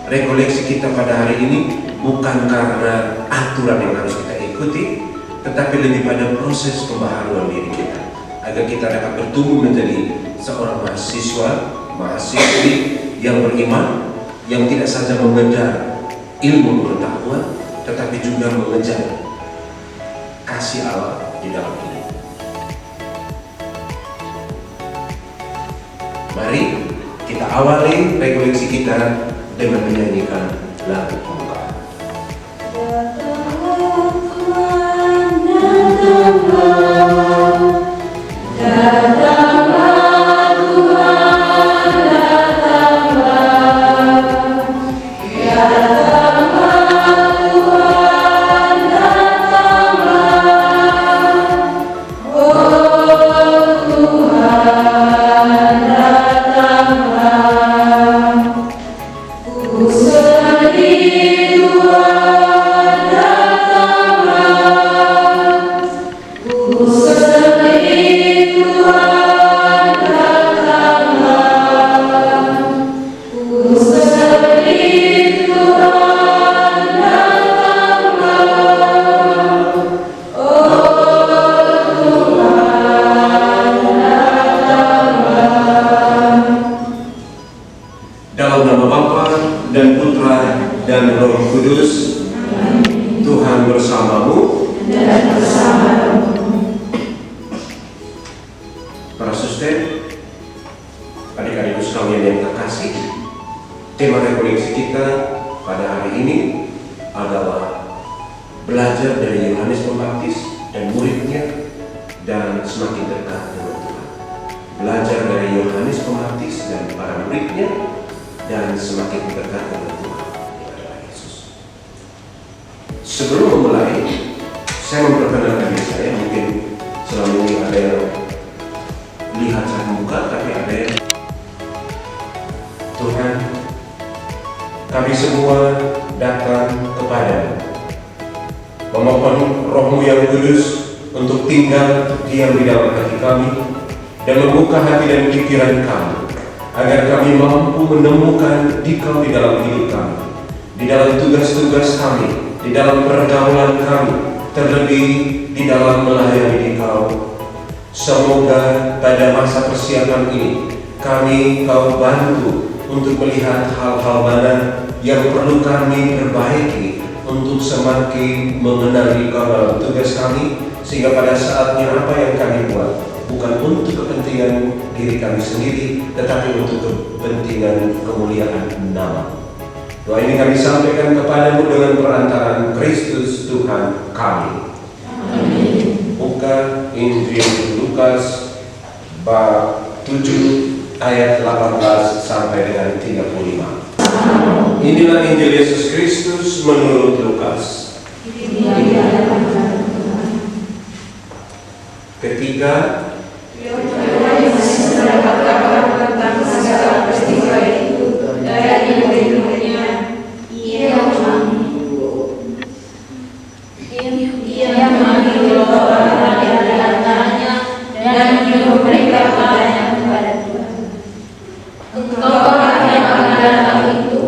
rekoleksi kita pada hari ini bukan karena aturan yang harus kita ikuti, tetapi lebih pada proses pembaharuan diri kita, agar kita dapat bertumbuh menjadi seorang mahasiswi yang beriman, yang tidak saja mengejar ilmu pengetahuan, tetapi juga mengejar kasih Allah di dalam hidup. Mari kita awali rekoleksi kita dengan menyanyikan lagu pembukaan. Tema rekoleksi kita pada hari ini adalah belajar dari Yohanes Pembaptis dan muridnya dan semakin dekat dengan Tuhan. Belajar dari Yohanes Pembaptis dan para muridnya dan semakin dekat dengan Tuhan, adalah Yesus. Sebelum memulai, saya memperkenalkan diri saya. Mungkin selama ini ada yang lihat saya membuka, tapi ada yang Tuhan, kami semua datang kepadamu, memohon Roh-Mu yang kudus untuk tinggal diam di dalam hati kami dan membuka hati dan pikiran kami, agar kami mampu menemukan Dikau di dalam hidup kami, di dalam tugas-tugas kami, di dalam pergaulan kami, terlebih di dalam melayani Dikau. Semoga pada masa persiapan ini kami Kau bantu untuk melihat hal-hal mana yang perlu kami perbaiki untuk semakin mengenali Kau dalam tugas kami, sehingga pada saatnya apa yang kami buat bukan untuk kepentingan diri kami sendiri, tetapi untuk kepentingan kemuliaan nama. Doa ini kami sampaikan kepadamu dengan perantaraan Kristus Tuhan kami. Amin. Buka Injil Lukas bab 7 ayat 18 sampai dengan 35. Inilah Injil Yesus Kristus menurut Lukas. Ketika Yesus mendapat kabar tentang segala peristiwa itu dari murid-muridnya, ia memanggil beberapa orang dari antaranya dan menyuruh mereka bertanya kepada Tuhan, "Engkau yang akan datang itu,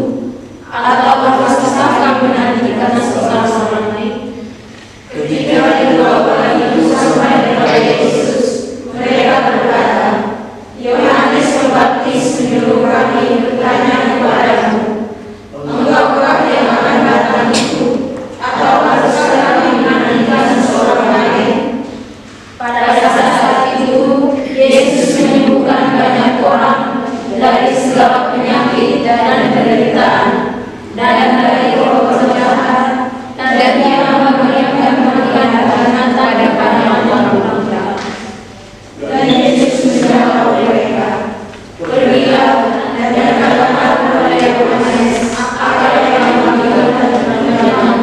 atau masih kamu menantikan seseorang lain?" Ketika kedua orang itu sampai kepada Yesus, mereka berkata, "Yohanes Pembaptis menyuruh kami bertanya kepadamu, engkaukah yang akan datang itu, atau haruskah kami menantikan seseorang lain?" Pada saat itu, Yesus menyembuhkan banyak orang dari segala penyakit dan penderitaan, dan dari roh jahat, dan Dia memberikan penglihatan pada orang-orang jahat. Dan Yesus menjawab mereka, "Pergilah dan katakan kepada Yohanes apa yang dilakukan dengan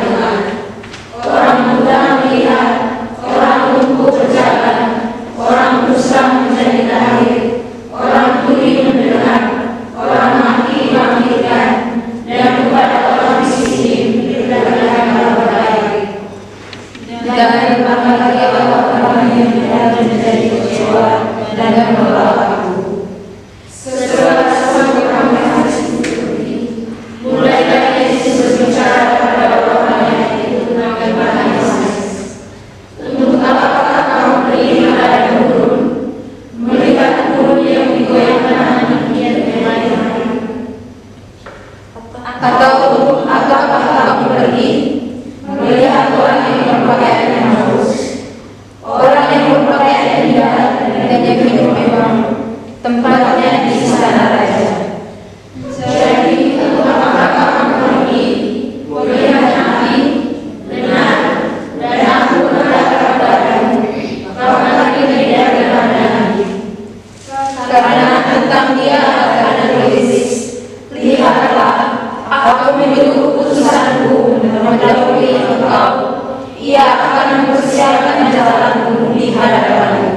orang muda melihat, orang lumpuh berjalan, orang buta menjadi lahir, orang tuli mendengar, orang mati dibangkitkan, dan kepada orang miskin diberikan kabar baik. Dan bagi orang yang tidak menjadi kecewa dan menolak Aku." Setelah kami harus mulai Atau apakah kamu pergi melihat orang yang berpakaian halus, orang yang berpakaian indah dan yang hidup memang, tempatnya di istana raja? Jadi apakah kamu pergi melihat Nabi? Benar, dan aku berkata kepadamu, kau akan berbeda daripada Nabi. Karena tentang dia akan tertulis, lihatlah, aku memiliki keputusanku mendahului engkau. Ia akan mempersiapkan jalanmu di hadapanmu.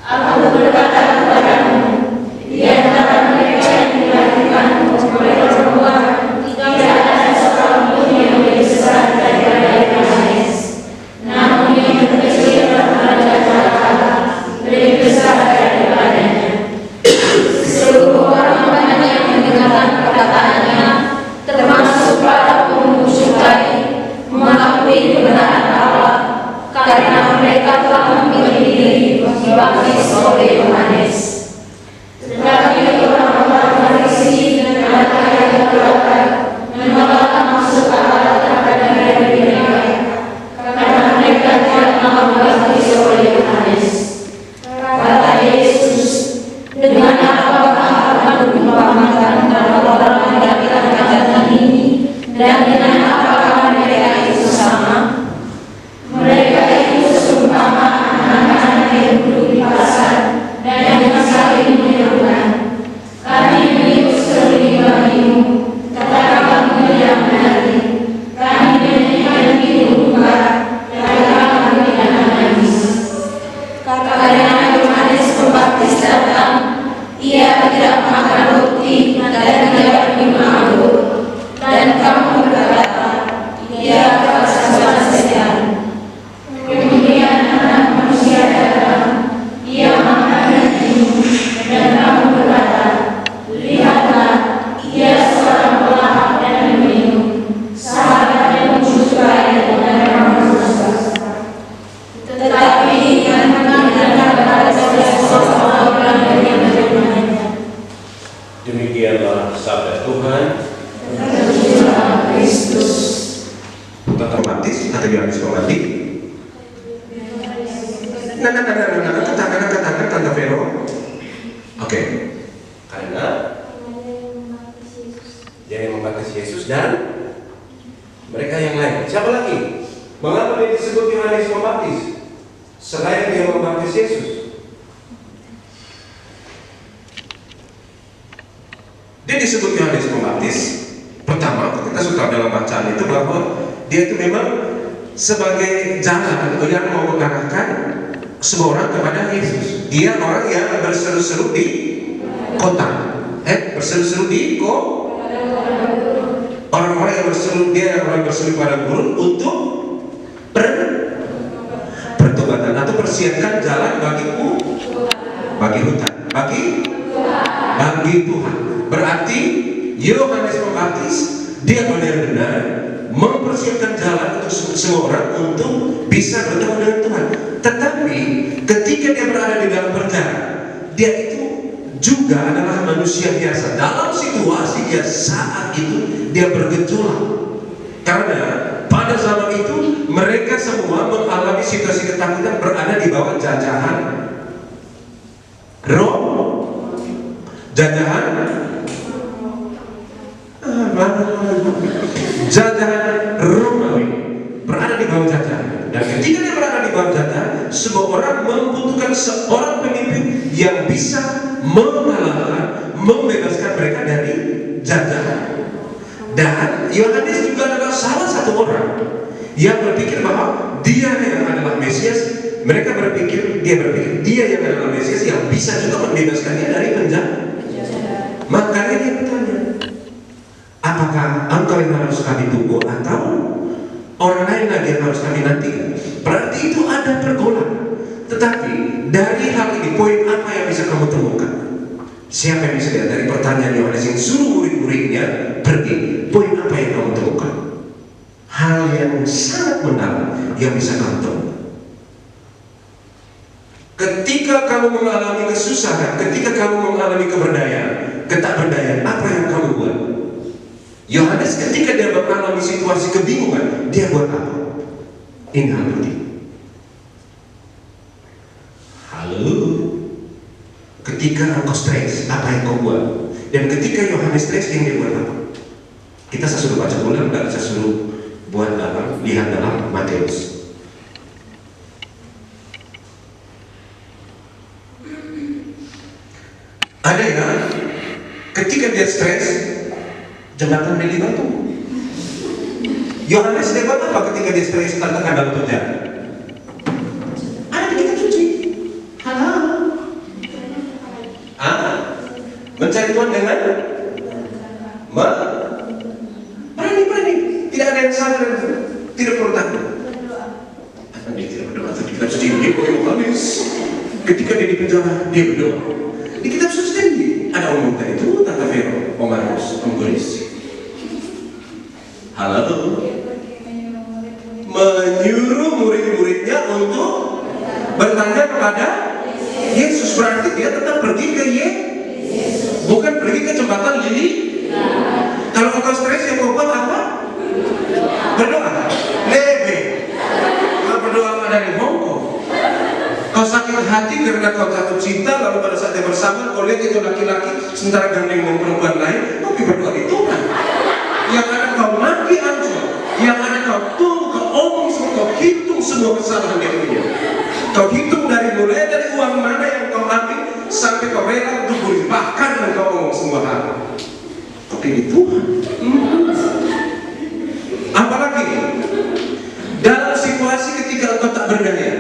Aku berkata kepadamu, di antara mereka yang dilahirkan oleh perempuan, tidak ada seorang pun yang lebih besar daripada Yohanes. Namun yang terkecil daripada Allah lebih besar daripadanya. Seluruh orang banyak yang mendengarkan perkataannya, termasuk para pemungut cukai, mengakui kebenaran Allah, karena mereka telah memilih diri dibaptis oleh Yohanes. Tetapi orang-orang Farisi dan anak yang berkata menolak masuk akal terhadap diri mereka, karena mereka tidak mau dibaptis oleh Yohanes. Kata Yesus, dengan apakah kamu mengumpamakan orang mendapatkan kejahatan ini, dan dengan apakah mereka itu sama? Mereka itu seumpama anak-anak yang duduk di pasar dan yang saling menyerukan, kami meniup seruling bagimu, tetapi kamu tidak mengerti. Kami menyanyikan hidup domba, tetapi kamu tidak menangis. Karena Yohanes Pembaptis datang, ia tidak makan roti dan tidak minum anggur, dan kamu berkata, ia berasal setan. Kemudian Anak Manusia datang, ia makan dan minum, dan kamu berkata, lihatlah, ia seorang pelahap dan minum, sahabat yang mencuri dan merusak. Tetapi ia mengingatkan kepada seorang yang beriman. Demikianlah sabda Tuhan. Kristus. Otomatis atau Yohanes Pembaptis? Katakan Tante Vero. Oke. Karena dia yang membaptis Yesus dan mereka yang lain. Siapa lagi? Mengapa dia disebut Yohanes Pembaptis selain dia membaptis Yesus? Dia disebut Yohanes Pembaptis. Pertama, kita suka dalam bacaan itu bahwa dia itu memang sebagai jalan yang mau mengarahkan semua orang kepada Yesus. Dia orang yang berseru-seru di kota, berseru-seru di orang-orang yang berseru, dia orang berseru pada gurun untuk pertobatan atau persiapkan jalan bagiku, bagi hutan, bagi Tuhan. Berarti Yohanes Pembaptis dia benar-benar mempersiapkan jalan untuk semua orang untuk bisa bertemu dengan Tuhan. Tetapi ketika dia berada di dalam penjara, dia itu juga adalah manusia biasa. Dalam situasi dia saat itu dia bergejolak, karena pada zaman itu mereka semua mengalami situasi ketakutan, berada di bawah jajahan Rom, jajahan Romawi, berada di bawah jajahan. Dan ketika dia berada di bawah jajahan, semua orang membutuhkan seorang pemimpin yang bisa mengalahkan, membebaskan mereka dari jajahan. Dan Yohanes juga adalah salah satu orang yang berpikir bahwa dia yang adalah Mesias. Mereka berpikir dia yang adalah Mesias yang bisa juga membebaskannya dari penjara. Makanya dia bertanya, apakah engkau yang harus kami tunggu atau orang lain lagi yang harus kami nantikan? Berarti itu ada pergaulan. Tetapi dari hal ini, poin apa yang bisa kamu temukan? Siapa yang bisa lihat dari pertanyaan Yohanes yang suruh murid-muridnya pergi? Poin apa yang kamu temukan? Hal yang sangat mendalam yang bisa kamu temukan. Ketika kamu mengalami kesusahan, ketika kamu mengalami ketakberdayaan, apa yang kamu buat? situasi kebingungan, dia buat apa? Ini hal penting. Halo, ketika engkau stres, apa yang kau buat? Dan ketika Yohanes stres, yang dia buat apa? Kita saya suruh baca ulang, dan saya suruh buat apa? Lihat dalam Matius. Ada yang ketika dia stres, jembatan Meli batu. Yohanes dia buat apa ketika dia stres tertekan dalam penjara? Ada di kitab suci. Halo. Mencari Tuhan dengan berani. Tidak ada yang salah dan tidak perlu takut. Dia tidak berdoa. Di kitab suci ini Yohanes ketika dia di penjara dia berdoa. Di kitab suci tadi ada omong tadi itu Tante Vero, Om Markus, Om Goris. Halo. Menyuruh murid-muridnya untuk bertanya kepada Yesus. Berarti dia tetap pergi ke Yesus, bukan pergi ke jembatan Lili. Kalau kau stres yang kau buat apa? Berdoa. Lebe. Kau berdoa dari Hongkong. Kau sakit hati karena kau jatuh cinta, lalu pada saat dia bersama kau lihat itu laki-laki sementara gandeng dengan perempuan lain, kau berdoa di Tuhan. Yang ada kau mati hancur, yang ada kau tunggu, kau omong semua, kau hitung semua kesalahan dia punya. Kau hitung mulai dari uang mana yang kau ambil sampai kau rela untuk bahkan dan kau omong semua hal. Kau pilih Tuhan. Apalagi dalam situasi ketika engkau tak berdaya,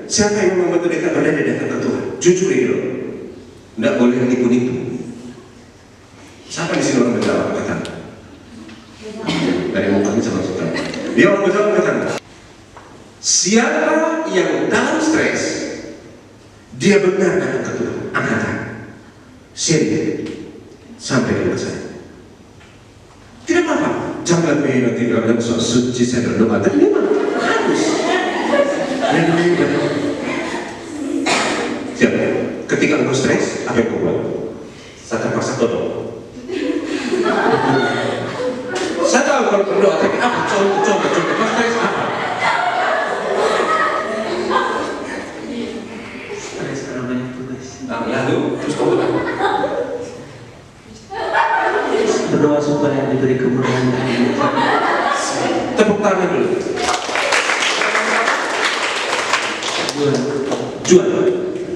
siapa yang membantu dia tak berdaya datang ke Tuhan? Jujur ini loh, tidak boleh nipu-nipu. Siapa di sini orang berjawab? Kata dari mukanya sama suka. Dia orang berjawab kata, siapa yang dalam stres, dia benar datang ke Tuhan. Angkatan, share sampai ke saya. Tidak apa-apa, jangan nanti dalam soal suci saya berdoa. Tapi memang harus. Siap. Ketika engkau stres, apa yang kau buat? Saya terpaksa tolong. Saya tahu kalau berdoa, tapi apa? Coba. Kau stres apa? Stres karena banyak tugas. Lalu, terus kau berdoa. Berdoa supaya diberi kemudahan. Tepuk tangan dulu. Juan.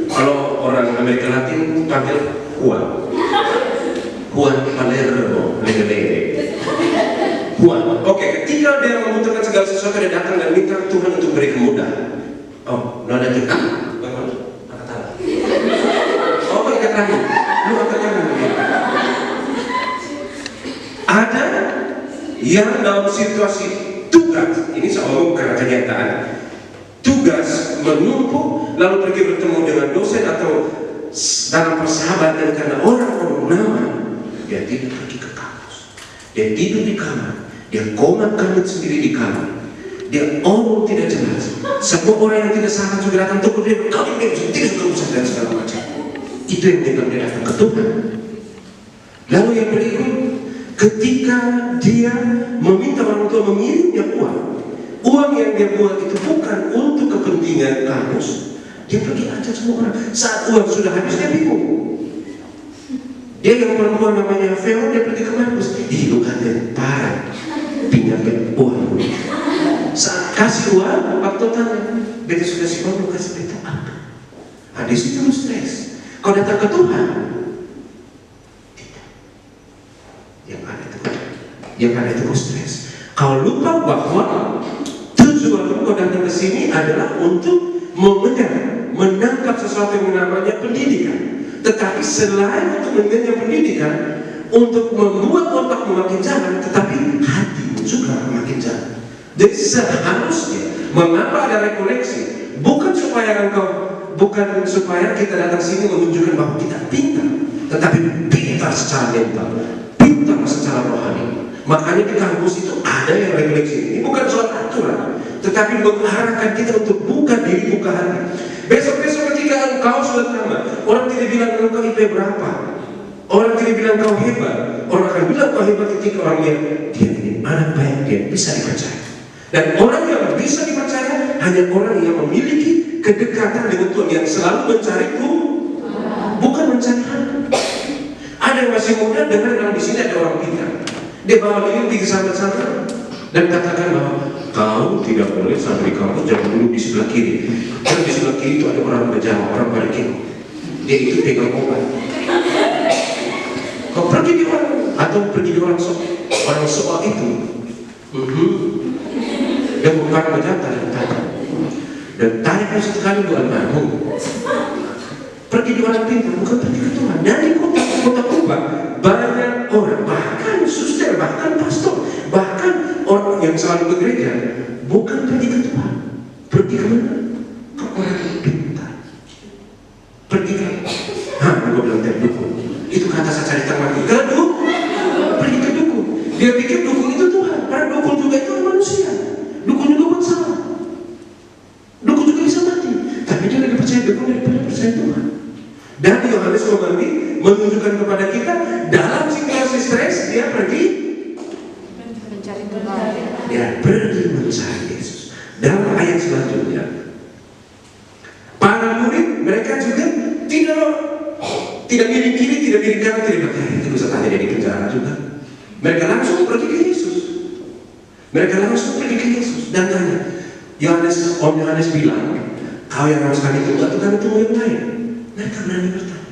Kalau orang Amerika Latin panggil Juan. Juan Palermo, lele. Juan. Oke, ketika dia membutuhkan segala sesuatu, dia datang dan minta Tuhan untuk beri kemudahan. Oh, lo ada kita? Bagaimana? Angkat tangan. Oh, angkat tangan. Lu angkat tangan. Ada yang dalam situasi tugas, ini soal bukan kenyataan, tugas menumpuk lalu pergi bertemu dengan dosen atau dalam persahabatan karena orang nama, dia tidak pergi ke kampus, dia tidur di kamar, dia komat kamit sendiri di kamar, dia omong tidak jelas. Semua orang yang tidak salah juga datang untuk dia, kau ini tidak suka usah dan segala macam. Itu yang dia datang ke Tuhan. Lalu yang berikut, ketika dia meminta orang tua mengirimnya uang yang dia buat itu bukan untuk kepentingan kampus, dia pergi ajak semua orang. Saat uang sudah habis, dia bingung. Dia yang perempuan namanya Vero, dia pergi ke kampus. Lu kan parah, pinjamkan uang. Saat kasih uang, waktu tanya, beta sudah si uang, lu kasih beta apa? Di situ lu stres. Kau datang ke Tuhan, yang ada itu stres. Kau lupa bahwa tujuan kau datang ke sini adalah untuk menangkap sesuatu yang namanya pendidikan. Tetapi selain untuk mengenyam pendidikan, untuk membuat otakmu makin jalan, tetapi hatimu juga makin jalan. Jadi seharusnya, mengapa ada rekoleksi? Bukan supaya kita datang sini menunjukkan bahwa kita pintar, tetapi pintar secara mental, pintar secara rohani. Makanya di kampus itu ada yang refleksi. Ini bukan soal aturan, tetapi mengarahkan kita untuk buka diri, buka hati. Besok-besok ketika engkau sudah tamat, orang tidak bilang engkau IP berapa, orang tidak bilang kau hebat. Orang akan bilang kau hebat ketika orang lihat dia ini anak baik, dia bisa dipercaya. Dan orang yang bisa dipercaya hanya orang yang memiliki kedekatan dengan Tuhan, yang selalu mencari Tuhan, bukan mencari harta. Ada yang masih muda, dengar yang di sini ada orang pintar. Dia bawa diri pergi sama-sama dan katakan bahwa kau tidak boleh sampai di kampus, jangan duduk di sebelah kiri. Karena di sebelah kiri itu ada orang berjamaah, orang parkir. Dia itu pegang obat. Kau pergi di orang atau pergi di orang soal itu. Dia bukan berjata dan tanya sekali dua almarhum. Pergi di orang pintar, bukan pergi ke Tuhan. Dari kota Kuba banyak orang, bahkan suster, bahkan pastor, bahkan orang yang selalu ke gereja, bukan pergi ke Tuhan. Pergi ke mana? Ke orang pintar. Pergi ke gue bilang tadi dukun. Itu kata saya cari tangan ke dukun. Pergi ke dukun. Dia pikir dukun itu Tuhan. Karena dukun juga itu manusia. Dukun juga buat salah. Dukun juga bisa mati. Tapi dia lebih percaya dukun daripada percaya Tuhan. Dan Yohanes Pembaptis menunjukkan kepada kita dalam situasi stres dia pergi Mencari Tuhan. Dia pergi mencari Yesus. Dalam ayat selanjutnya, para murid mereka juga tidak miring kiri, tidak miring kanan, tidak berkata itu bisa tanya dia di penjara juga. Mereka langsung pergi ke Yesus. Mereka langsung pergi ke Yesus dan tanya. Om Yohanes bilang, kau yang harus kami tunggu atau kami tunggu yang lain? Mereka berani bertanya.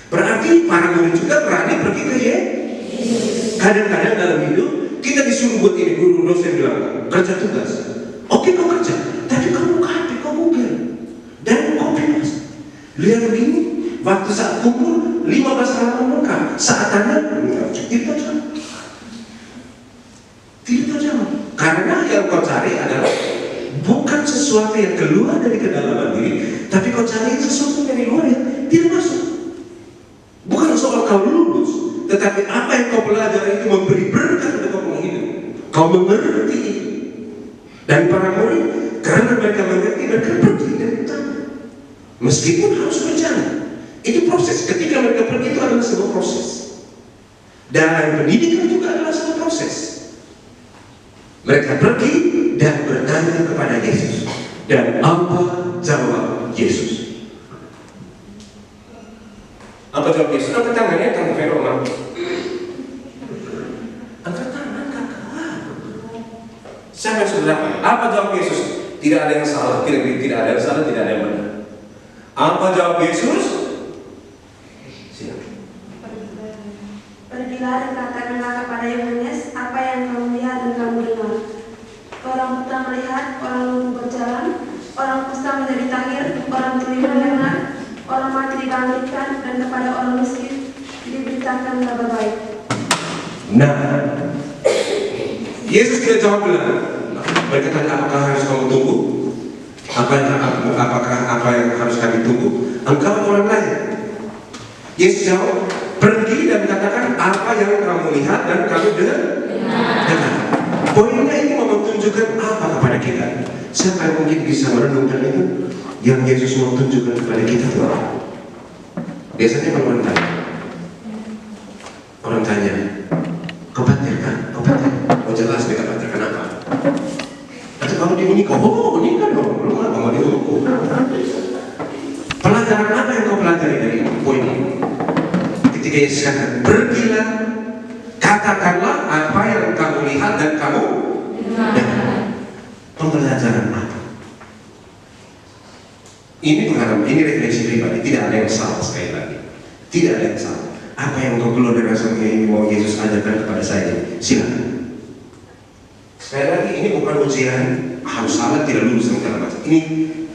Berarti para murid juga berani pergi ke Yesus. Kadang-kadang dalam hidup kita disuruh buat ini, guru dosen bilang kerja tugas. Oke kau kerja, tapi kau buka HP, kau Google dan kau bebas. Lihat begini, waktu saat kumpul 15 halaman lengkap, saat tanya tidak jawab. Tidak jawab. Karena yang kau cari adalah bukan sesuatu yang keluar dari kedalaman diri, tapi kau cari sesuatu dari luar yang tidak masuk. Bukan soal kau lulus, tetapi apa yang kau pelajari itu memberi berkat untuk kau hidup. Kau mengerti itu. Dan para murid, karena mereka mengerti, mereka pergi dan bertanya. Meskipun harus berjalan, itu proses. Ketika mereka pergi itu adalah sebuah proses. Dan pendidikan juga adalah sebuah proses. Mereka pergi dan bertanya kepada Yesus. Dan apa jawab Yesus? Apa jawab Yesus? Angkat tangannya, tanggung Verona. Angkat tangan kakak. Siapa yang sudah dapat? Apa jawab Yesus? Tidak ada yang salah, tidak ada yang salah, tidak ada yang benar. Apa jawab Yesus? Silakan. Pergilah dan katakanlah kepada Yohanes apa yang kamu lihat dan kamu dengar. Orang buta melihat, orang lumpuh berjalan, orang kusta menjadi tahir, orang tuli mendengar, orang mati dibangkitkan, dan kepada orang miskin diberitakan kabar baik. Nah, Yesus tidak jawab benar. Mereka tanya, apakah harus kamu tunggu? Apakah apa yang harus kami tunggu? Engkau orang lain. Yesus jawab, pergi dan katakan apa yang kamu lihat dan kamu dengar. Poinnya ini mau menunjukkan apa kepada kita? Siapa yang mungkin bisa merenungkan itu? Yang Yesus mau tunjukkan kepada kita itu apa? Biasanya kalau orang tanya, kau patir kan? Kau patir? Mau jelas dia patir kenapa? Atau kalau dia menikah, oh menikah dong, lu nggak mau dihukum. Pelajaran apa yang kau pelajari dari poin ini? Ketika Yesus katakan, pergilah, katakanlah apa yang kamu lihat dan kamu dengar. Pembelajaran apa? Ini pengalaman, ini refleksi pribadi. Tidak ada yang salah sekali lagi. Tidak ada yang salah. Apa yang kau keluar dari rasanya ini mau Yesus ajarkan kepada saya? Silakan. Sekali lagi ini bukan ujian harus salah tidak lulus segala macam. Ini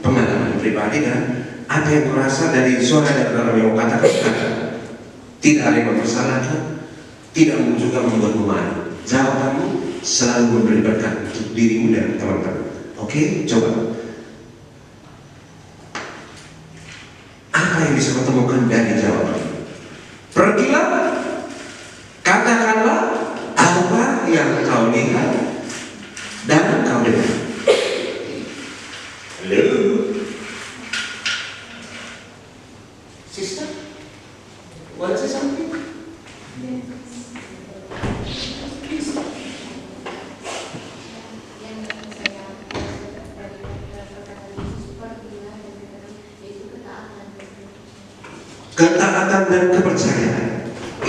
pengalaman pribadi dan apa yang kau rasa dari suara dari dalam yang kau katakan. Tidak ada yang mempersalahkan, tidak juga membuatmu malu. Jawabanmu selalu memberi berkat untuk dirimu dan teman-teman. Oke, coba. Apa yang bisa kau temukan dari jawaban? Pergilah, katakanlah apa yang kau lihat dan kau dengar. Halo, sister, want to say something?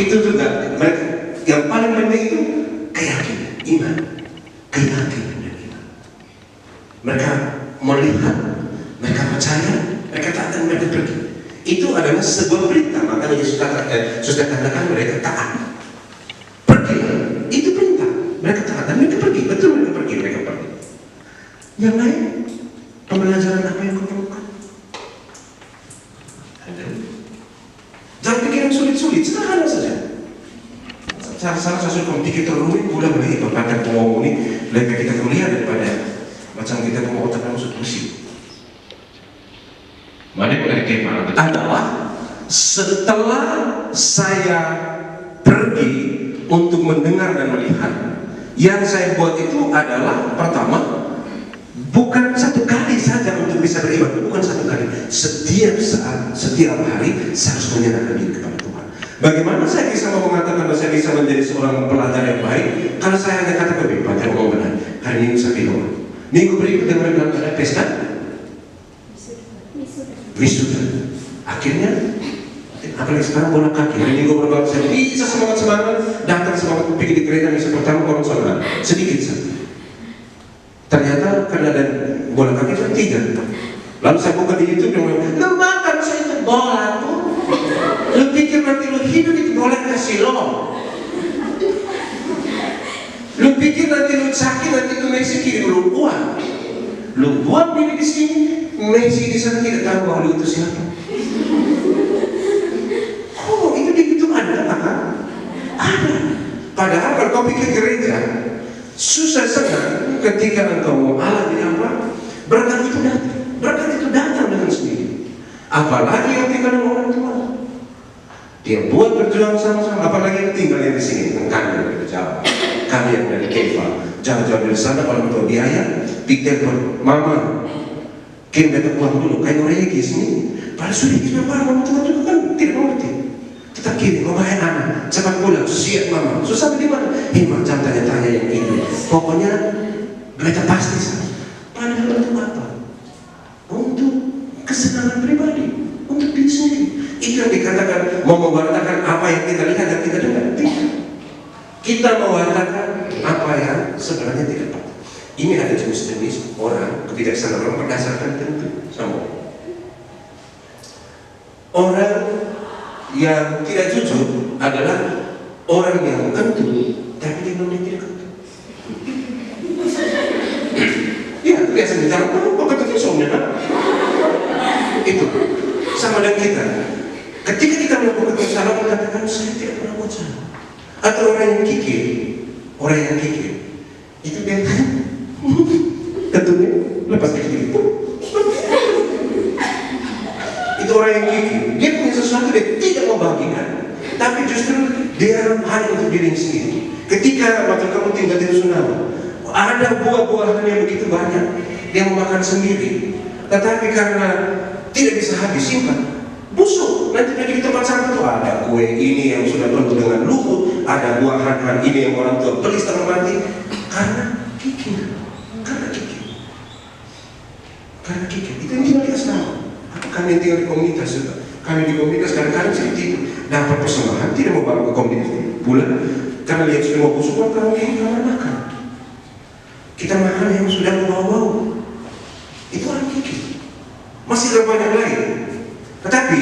Itu juga mereka yang paling penting itu keyakinan, iman, keyakinan dan iman. Mereka melihat, mereka percaya, mereka taat dan mereka pergi. Itu adalah sebuah perintah. Makanya Yesus sudah katakan mereka taat. Pergi, itu perintah. Mereka taat dan mereka pergi. Betul, mereka pergi. Yang lain, pembelajaran apa yang kau temukan? Ada. Jangan pikir yang sulit-sulit, sederhana saja. Salah satu kamu pikir terlalu pulang lagi berkata ngomong ini lebih kita melihat daripada macam kita mau otak maksud musik. Mana yang dari kemana adalah setelah saya pergi untuk mendengar dan melihat, yang saya buat itu adalah pertama, bukan satu kali saja untuk bisa beribadah, bukan satu kali. Setiap saat, setiap hari saya harus menyerahkan diri kepada Tuhan. Bagaimana saya bisa mengatakan bahwa saya bisa menjadi seorang pelajar yang baik kalau saya hanya kata pelajar mau benar hari Minggu saya bilang, minggu berikutnya mereka bilang ada pesta wisuda. Akhirnya apalagi sekarang bola kaki, hari Minggu berbalik saya bisa semangat datang semangat pergi di gereja misa pertama orang saudara sedikit saja. Ternyata karena ada bola kaki itu 3. Lalu saya buka di YouTube dan bilang, lu makan saya itu bola tuh. Lu pikir nanti lu hidup itu boleh kasih lo. Lu pikir nanti lu sakit nanti ke Messi kirim lu uang. Lu buat diri di sini, Messi di sana tidak tahu bahwa lu itu siapa. Oh, itu di YouTube ada kan? Ada. Padahal kalau kau pikir gereja susah senang ketika engkau mau alami apa, berkat itu datang dengan sendiri. Apalagi yang tinggal dengan orang tua, dia buat berjuang sama-sama. Apalagi yang tinggal di sini, kami dari Jawa, kami yang dari Keva, jauh-jauh dari sana orang tua biaya, pikir mama, kirim dapat uang dulu, kayak orang di sini. Padahal sudah kirim apa, orang tua juga kan tidak mengerti. Tetap kirim, mama yang anak, cepat pulang, siap mama. Susah di mana? Hima, jangan tanya-tanya yang ini. Pokoknya mereka pasti saja. Padahal untuk apa? Untuk kesenangan pribadi, untuk diri sendiri. Itu yang dikatakan mau mewartakan apa yang kita lihat dan kita dengar. Tidak. Kita mewartakan apa yang sebenarnya tidak patut. Ini ada jenis-jenis orang kebijaksanaan orang berdasarkan tentu sama orang yang tidak jujur adalah orang yang kentut tapi dia belum tidak kentut. Ya, biasa bicara, kok kentutnya soalnya kan? Itu sama dengan kita. Ketika kita melakukan kesalahan, mengatakan saya tidak pernah buat salah. Atau orang yang kikir, itu dia kentutnya lepas kaki. Itu orang yang kikir, dia punya sesuatu dia tidak mau bagikan, tapi justru dia hanya untuk diri sendiri. Ketika waktu kamu tinggal di Rusunawa, ada buah-buahan yang begitu banyak, dia mau makan sendiri, tetapi karena tidak bisa habis simpan, busuk. Nanti di tempat sampah itu ada kue ini yang sudah penuh dengan lumpur, ada buah-buahan ini yang orang tua beli setengah mati karena kikir. Itu yang tinggal di asrama. Kami yang tinggal di komunitas juga. Kami di komunitas kadang-kadang seperti itu. Dapat persembahan, tidak mau bawa ke komunitas bulan, karena lihat sudah mau busuk, kalau ini kamar makan. Kita makan yang sudah bau-bau. Itu orang kikir. Masih ada banyak lain. Tetapi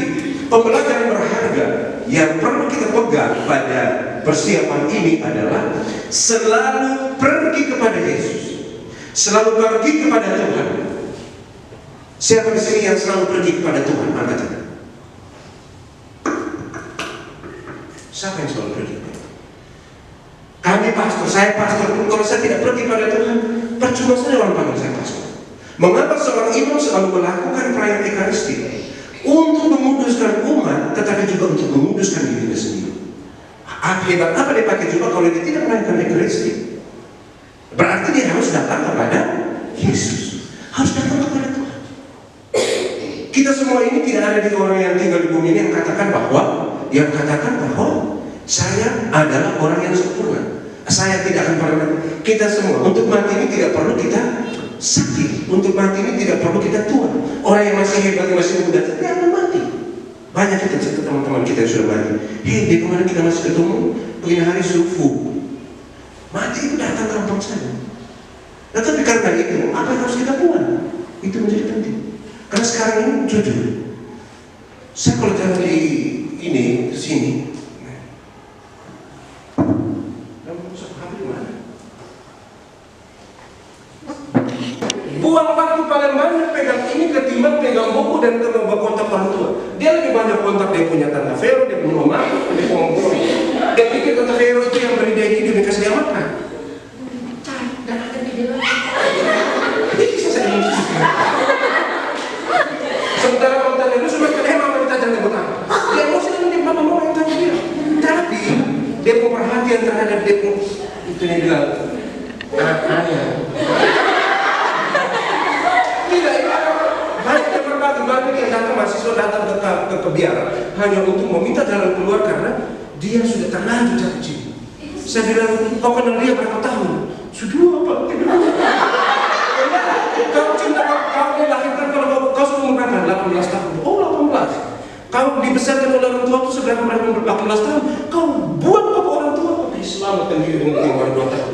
pembelajaran berharga yang perlu kita pegang pada persiapan ini adalah selalu pergi kepada Yesus, selalu pergi kepada Tuhan. Siapa di sini yang selalu pergi kepada Tuhan? Angkat tangan. Siapa yang selalu pergi? Kami pastor, saya pastor pun kalau saya tidak pergi pada Tuhan, percuma saja orang panggil saya pastor. Mengapa seorang imam selalu melakukan perayaan Ekaristi untuk menguduskan umat, tetapi juga untuk menguduskan dirinya sendiri? Hebat apa dia pakai juga kalau dia tidak melakukan Ekaristi? Berarti dia harus datang kepada Yesus, harus datang kepada Tuhan. Kita semua ini tidak ada di orang yang tinggal di bumi ini yang katakan bahwa saya adalah orang yang sempurna. Saya tidak akan pernah. Kita semua untuk mati ini tidak perlu kita sakit, untuk mati ini tidak perlu kita tua. Orang yang masih hebat, yang masih muda, dia akan mati. Banyak kita cerita teman-teman kita yang sudah mati. Hei, di kemarin kita masih ketemu, begini hari sufu. Mati itu datang gampang saja. Nah, tapi karena itu, apa yang harus kita buat? Itu menjadi penting. Karena sekarang ini jujur, saya kalau jalan di ini, di sini, buang waktu paling banyak pegang ini ketimbang pegang buku dan ketimbang kontak orang tua. Dia lebih banyak kontak dia punya tante Vero, dia punya mama, dia punya om. Dia pikir tante Vero itu yang beri dia hidup dan kasih dia makan. Dan akan dibilang Bisa saya emosi. Sementara kalau tanya lu cuma kena mama minta jangan buat apa? Dia emosi dan dia mama yang tanya dia. Tapi dia punya perhatian terhadap dia pun itu yang bilang ayah. Tidak, itu banyak yang berbagi, banyak yang datang mahasiswa datang ke kebiara hanya untuk meminta jalan keluar karena dia sudah terlanjur jatuh cinta. Saya bilang, kau kenal dia berapa tahun? Sudah apa? Kau cinta kau dilahirkan kalau kau sudah umur berapa? 18 tahun. Oh 18. Kau dibesarkan oleh orang tua itu seberapa umur 18 tahun? Kau buat apa orang tua? Kau diselamatkan diri dengan umur 2 tahun.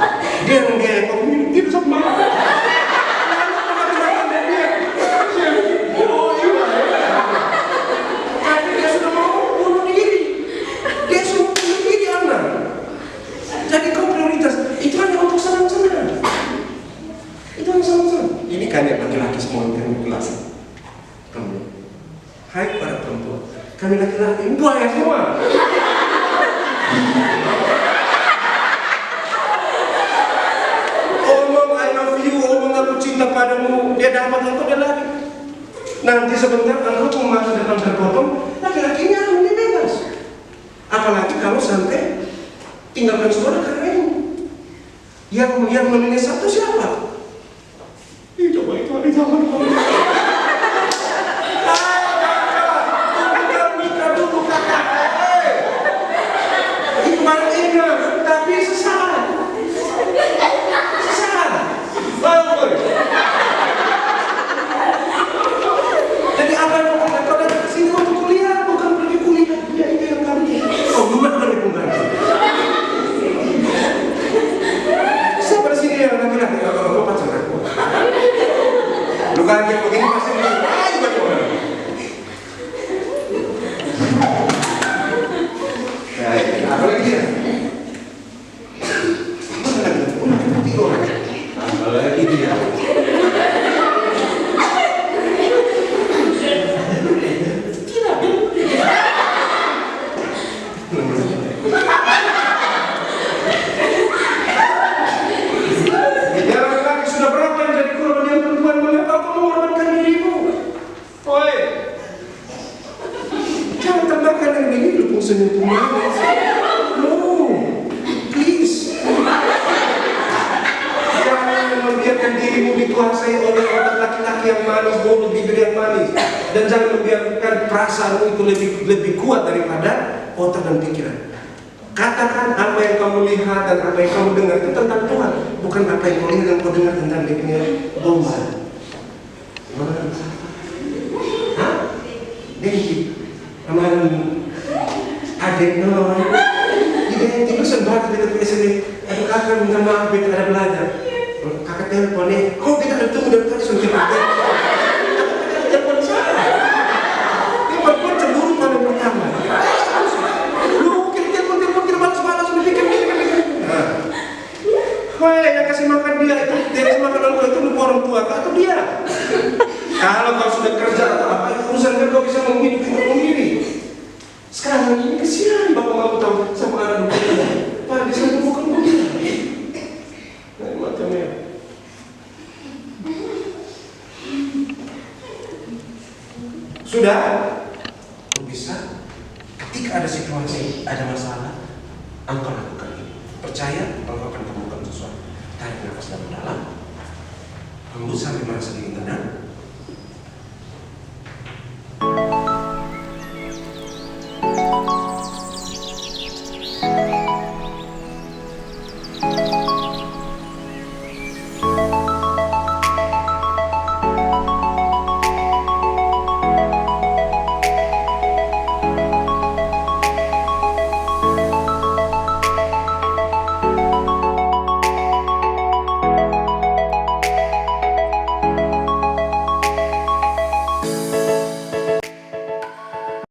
Dia yang dia kau milih dia bisa marah. Jadi kau prioritas itu hanya untuk senang-senang. Itu hanya senang-senang. Ini kan yang laki-laki semua yang kelas. Kamu, hai para perempuan, kami laki-laki buaya semua. Omong I love you, omong aku cinta padamu, dia dapat engkau dia lari. Nanti sebentar engkau masa depan terpotong, laki-lakinya dia bebas. Apalagi kalau sampai tinggalkan saudara karena ini. Yang memilih satu siapa? Itu baik itu zaman kamu. Nikah dulu kakak. Itu baru ingat, tapi sesaat. Jadi apa yang kau datang ke sini untuk kuliah, bukan pergi kuliah. Ya itu yang kami. Oh, rumah kan dipunggah. Siapa di sini yang laki-laki? Kau pacar aku. Lu kan yang begini pasti begini. Ayo bagaimana? Ya, apa lagi dia? Apa lagi dia? Senyum manis. No, please. Jangan membiarkan dirimu dikuasai oleh otak laki-laki yang manis, mulut bibir yang manis, dan jangan membiarkan perasaanmu itu lebih kuat daripada otak dan pikiran. Katakan apa yang kamu lihat dan apa yang kamu dengar itu tentang Tuhan, bukan apa yang kau lihat dan kau dengar tentang dia punya domba. Hah? Dengki. Amalan adik non, identik sembah kita punya sini. Aduh kakak minta maaf kita ada belajar. Kakak telepon nih, kok kita ada tunggu dari tadi sudah kita. Telepon saya. Dia perempuan cemburu paling pertama. Lu kita telepon kita balas sudah pikir. Wah, yang kasih makan dia itu, dia kasih makan orang tua itu lupa orang tua atau dia. Kalau kau sudah kerja atau apa, urusan kan kau bisa menghidupi sendiri. Sekarang ini kesian bapak mau tahu sama anak dia. Pak, di sana bukan begini. Nah, macamnya. Sudah, bisa. Ketika ada situasi, ada masalah, engkau lakukan ini. Percaya, engkau akan temukan sesuatu. Tarik nafas dalam-dalam, hembus sampai merasa dingin tenang.